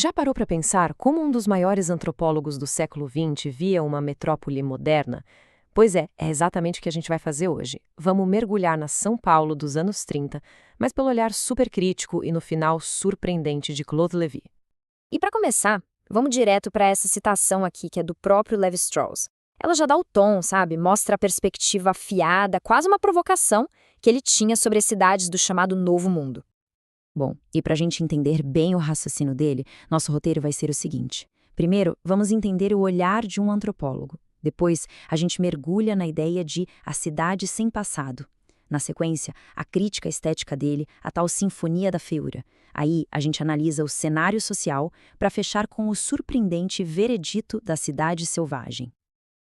Já parou para pensar como um dos maiores antropólogos do século XX via uma metrópole moderna? Pois é exatamente o que a gente vai fazer hoje. Vamos mergulhar na São Paulo dos anos 30, mas pelo olhar super crítico e no final surpreendente de Claude Lévi. E para começar, vamos direto para essa citação aqui, que é do próprio Levi-Strauss. Ela já dá o tom, sabe? Mostra a perspectiva afiada, quase uma provocação, que ele tinha sobre as cidades do chamado Novo Mundo. Bom, e para a gente entender bem o raciocínio dele, nosso roteiro vai ser o seguinte. Primeiro, vamos entender o olhar de um antropólogo. Depois, a gente mergulha na ideia de a cidade sem passado. Na sequência, a crítica estética dele, a tal sinfonia da feiura. Aí, a gente analisa o cenário social para fechar com o surpreendente veredito da cidade selvagem.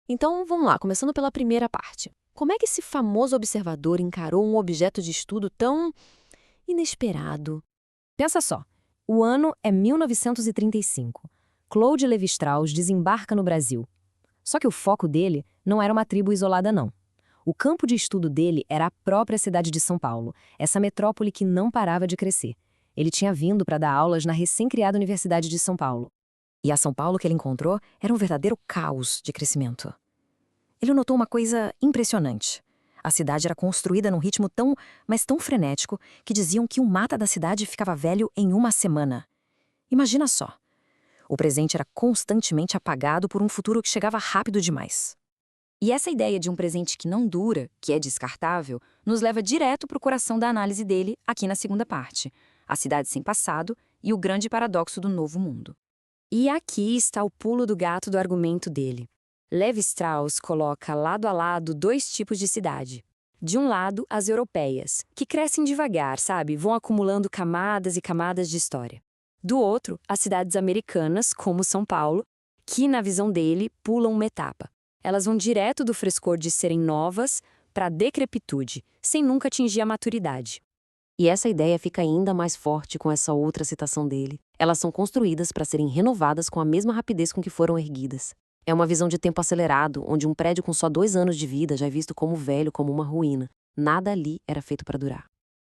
Então, vamos lá, começando pela primeira parte. Como é que esse famoso observador encarou um objeto de estudo tão inesperado? Pensa só, o ano é 1935. Claude Lévi-Strauss desembarca no Brasil. Só que o foco dele não era uma tribo isolada, não. O campo de estudo dele era a própria cidade de São Paulo, essa metrópole que não parava de crescer. Ele tinha vindo para dar aulas na recém-criada Universidade de São Paulo. E a São Paulo que ele encontrou era um verdadeiro caos de crescimento. Ele notou uma coisa impressionante. A cidade era construída num ritmo mas tão frenético, que diziam que o mata da cidade ficava velho em uma semana. Imagina só. O presente era constantemente apagado por um futuro que chegava rápido demais. E essa ideia de um presente que não dura, que é descartável, nos leva direto para o coração da análise dele aqui na segunda parte, a cidade sem passado e o grande paradoxo do novo mundo. E aqui está o pulo do gato do argumento dele. Levi-Strauss coloca lado a lado dois tipos de cidade. De um lado, as europeias, que crescem devagar, sabe? Vão acumulando camadas e camadas de história. Do outro, as cidades americanas, como São Paulo, que, na visão dele, pulam uma etapa. Elas vão direto do frescor de serem novas para a decrepitude, sem nunca atingir a maturidade. E essa ideia fica ainda mais forte com essa outra citação dele. Elas são construídas para serem renovadas com a mesma rapidez com que foram erguidas. É uma visão de tempo acelerado, onde um prédio com só 2 anos de vida já é visto como velho, como uma ruína. Nada ali era feito para durar.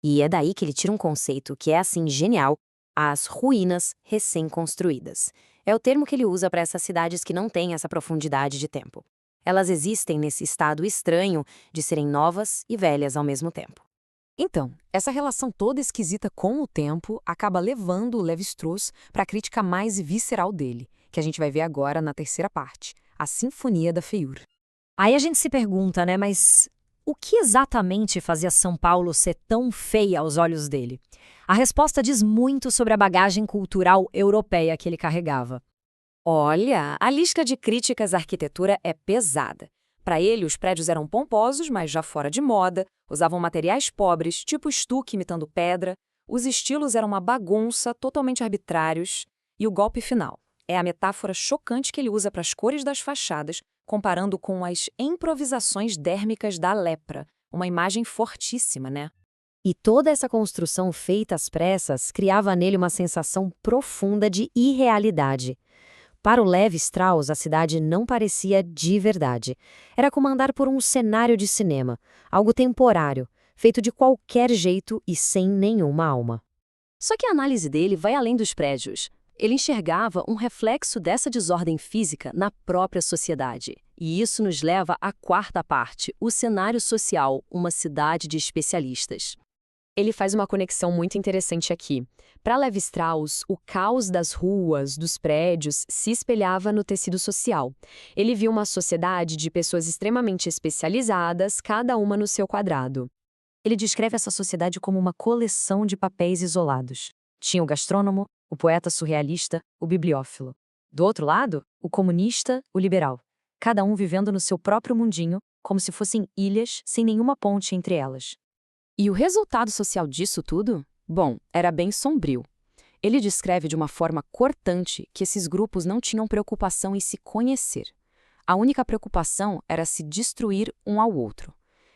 E é daí que ele tira um conceito que é assim genial, as ruínas recém-construídas. É o termo que ele usa para essas cidades que não têm essa profundidade de tempo. Elas existem nesse estado estranho de serem novas e velhas ao mesmo tempo. Então, essa relação toda esquisita com o tempo acaba levando o Lévi-Strauss para a crítica mais visceral dele, que a gente vai ver agora na terceira parte, a Sinfonia da Feiura. Aí a gente se pergunta, né, mas o que exatamente fazia São Paulo ser tão feia aos olhos dele? A resposta diz muito sobre a bagagem cultural europeia que ele carregava. Olha, a lista de críticas à arquitetura é pesada. Para ele, os prédios eram pomposos, mas já fora de moda, usavam materiais pobres, tipo estuque imitando pedra, os estilos eram uma bagunça, totalmente arbitrários, e o golpe final é a metáfora chocante que ele usa para as cores das fachadas, comparando com as improvisações dérmicas da lepra, uma imagem fortíssima, né? E toda essa construção feita às pressas criava nele uma sensação profunda de irrealidade. Para o Lévi-Strauss, a cidade não parecia de verdade. Era como andar por um cenário de cinema, algo temporário, feito de qualquer jeito e sem nenhuma alma. Só que a análise dele vai além dos prédios. Ele enxergava um reflexo dessa desordem física na própria sociedade. E isso nos leva à quarta parte, o cenário social, uma cidade de especialistas. Ele faz uma conexão muito interessante aqui. Para Lévi-Strauss, o caos das ruas, dos prédios, se espelhava no tecido social. Ele viu uma sociedade de pessoas extremamente especializadas, cada uma no seu quadrado. Ele descreve essa sociedade como uma coleção de papéis isolados. Tinha o gastrônomo, o poeta surrealista, o bibliófilo. Do outro lado, o comunista, o liberal. Cada um vivendo no seu próprio mundinho, como se fossem ilhas sem nenhuma ponte entre elas. E o resultado social disso tudo? Bom, era bem sombrio. Ele descreve de uma forma cortante que esses grupos não tinham preocupação em se conhecer. A única preocupação era se destruir um ao outro.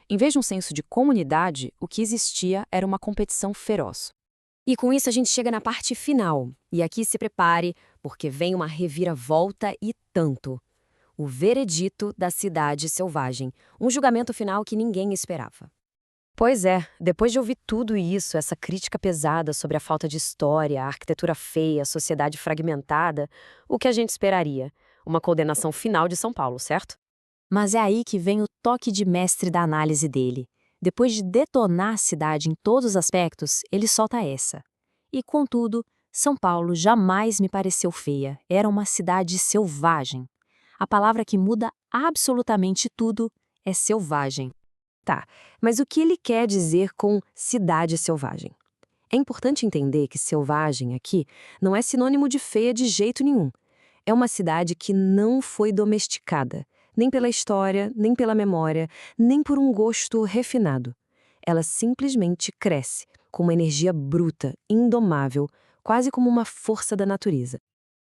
Em vez de um senso de comunidade, o que existia era uma competição feroz. E com isso a gente chega na parte final. E aqui se prepare, porque vem uma reviravolta e tanto. O veredito da cidade selvagem. Um julgamento final que ninguém esperava. Pois é, depois de ouvir tudo isso, essa crítica pesada sobre a falta de história, a arquitetura feia, a sociedade fragmentada, o que a gente esperaria? Uma condenação final de São Paulo, certo? Mas é aí que vem o toque de mestre da análise dele. Depois de detonar a cidade em todos os aspectos, ele solta essa. E, contudo, São Paulo jamais me pareceu feia. Era uma cidade selvagem. A palavra que muda absolutamente tudo é selvagem. Tá, mas o que ele quer dizer com cidade selvagem? É importante entender que selvagem aqui não é sinônimo de feia de jeito nenhum. É uma cidade que não foi domesticada, nem pela história, nem pela memória, nem por um gosto refinado. Ela simplesmente cresce, com uma energia bruta, indomável, quase como uma força da natureza.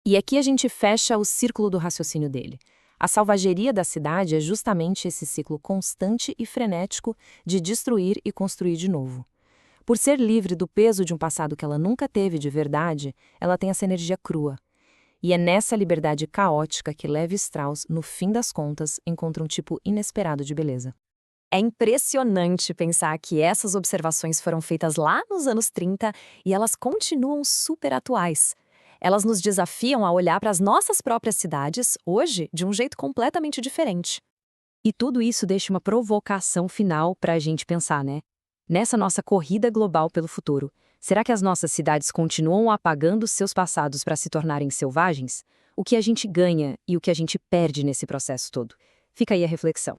E aqui a gente fecha o círculo do raciocínio dele. A selvageria da cidade é justamente esse ciclo constante e frenético de destruir e construir de novo. Por ser livre do peso de um passado que ela nunca teve de verdade, ela tem essa energia crua. E é nessa liberdade caótica que Levi Strauss, no fim das contas, encontra um tipo inesperado de beleza. É impressionante pensar que essas observações foram feitas lá nos anos 30 e elas continuam super atuais. Elas nos desafiam a olhar para as nossas próprias cidades, hoje, de um jeito completamente diferente. E tudo isso deixa uma provocação final para a gente pensar, né? Nessa nossa corrida global pelo futuro, será que as nossas cidades continuam apagando seus passados para se tornarem selvagens? O que a gente ganha e o que a gente perde nesse processo todo? Fica aí a reflexão.